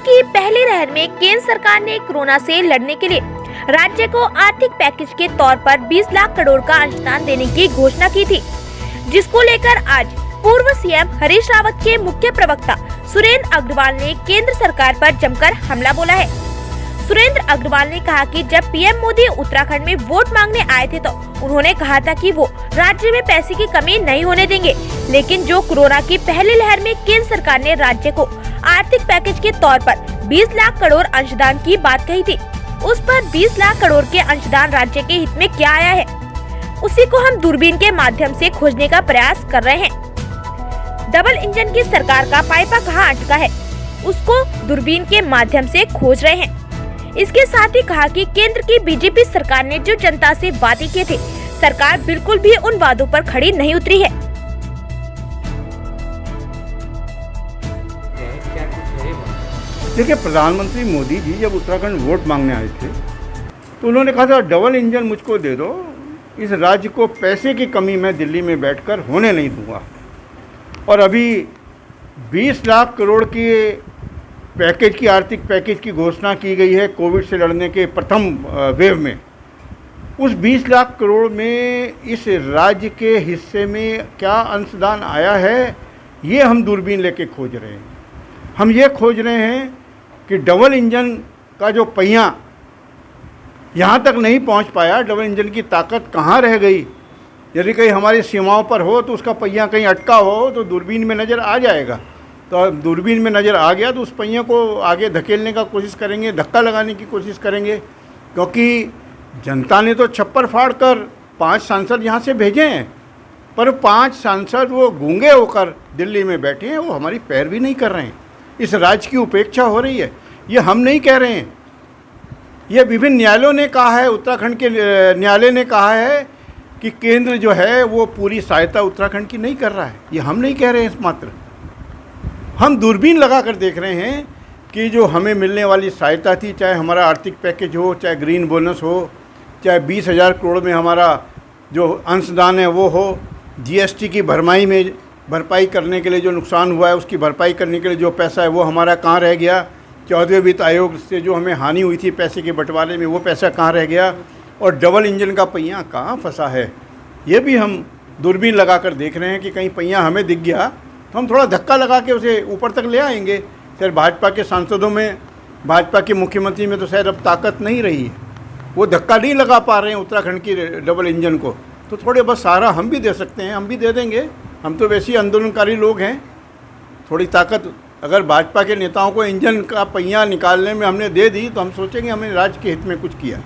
की पहली लहर में केंद्र सरकार ने कोरोना से लड़ने के लिए राज्य को आर्थिक पैकेज के तौर पर 20 लाख करोड़ का अनुदान देने की घोषणा की थी, जिसको लेकर आज पूर्व सीएम हरीश रावत के मुख्य प्रवक्ता सुरेंद्र अग्रवाल ने केंद्र सरकार पर जमकर हमला बोला है। सुरेंद्र अग्रवाल ने कहा कि जब पीएम मोदी उत्तराखंड में वोट मांगने आए थे तो उन्होंने कहा था कि वो राज्य में पैसे की कमी नहीं होने देंगे, लेकिन जो कोरोना की पहली लहर में केंद्र सरकार ने राज्य को आर्थिक पैकेज के तौर पर 20 लाख करोड़ अंशदान की बात कही थी, उस पर 20 लाख करोड़ के अंशदान राज्य के हित में क्या आया है, उसी को हम दूरबीन के माध्यम से खोजने का प्रयास कर रहे हैं। डबल इंजन की सरकार का पाइपा कहाँ अटका है, उसको दूरबीन के माध्यम से खोज रहे हैं। इसके साथ ही कहा कि केंद्र की बीजेपी सरकार ने जो जनता से वादे किए थे, सरकार बिल्कुल भी उन वादों पर खड़ी नहीं उतरी है। देखिए, प्रधानमंत्री मोदी जी जब उत्तराखंड वोट मांगने आए थे तो उन्होंने कहा था डबल इंजन मुझको दे दो, इस राज्य को पैसे की कमी मैं दिल्ली में बैठकर होने नहीं दूंगा। और अभी 20 लाख करोड़ की पैकेज की आर्थिक पैकेज की घोषणा की गई है कोविड से लड़ने के प्रथम वेव में। उस 20 लाख करोड़ में इस राज्य के हिस्से में क्या अंशदान आया है, ये हम दूरबीन लेके खोज रहे हैं। हम ये खोज रहे हैं कि डबल इंजन का जो पहिया यहाँ तक नहीं पहुँच पाया, डबल इंजन की ताकत कहाँ रह गई। यदि कहीं हमारी सीमाओं पर हो तो उसका पहिया कहीं अटका हो तो दूरबीन में नज़र आ जाएगा। तो दूरबीन में नज़र आ गया तो उस पहिए को आगे धकेलने का कोशिश करेंगे, धक्का लगाने की कोशिश करेंगे, क्योंकि जनता ने तो छप्पर फाड़ कर 5 सांसद यहाँ से भेजे हैं, पर 5 सांसद वो गूंगे होकर दिल्ली में बैठे हैं, वो हमारी पैरवी नहीं कर रहे हैं। इस राज्य की उपेक्षा हो रही है। ये हम नहीं कह रहे हैं, ये विभिन्न न्यायालयों ने कहा है, उत्तराखंड के न्यायालय ने कहा है कि केंद्र जो है वो पूरी सहायता उत्तराखंड की नहीं कर रहा है। ये हम नहीं कह रहे हैं, मात्र हम दूरबीन लगा कर देख रहे हैं कि जो हमें मिलने वाली सहायता थी, चाहे हमारा आर्थिक पैकेज हो, चाहे ग्रीन बोनस हो, चाहे 20,000 करोड़ में हमारा जो अंशदान है वो हो, जीएसटी की भरपाई करने के लिए जो नुकसान हुआ है उसकी भरपाई करने के लिए जो पैसा है वो हमारा कहाँ रह गया, 14वें वित्त आयोग से जो हमें हानि हुई थी पैसे के बंटवारे में वो पैसा कहाँ रह गया, और डबल इंजन का पहिया कहाँ फंसा है। ये भी हम दूरबीन लगा कर देख रहे हैं कि कहीं पहिया हमें दिख गया तो हम थोड़ा धक्का लगा के उसे ऊपर तक ले आएंगे। शायद भाजपा के सांसदों में, भाजपा के मुख्यमंत्री में तो शायद अब ताकत नहीं रही है, वो धक्का नहीं लगा पा रहे हैं उत्तराखंड की डबल इंजन को, तो थोड़े बस सहारा हम भी दे सकते हैं, हम भी दे देंगे। हम तो वैसे ही आंदोलनकारी लोग हैं। थोड़ी ताकत अगर भाजपा के नेताओं को इंजन का पहिया निकालने में हमने दे दी तो हम सोचेंगे हमने राज्य के हित में कुछ किया।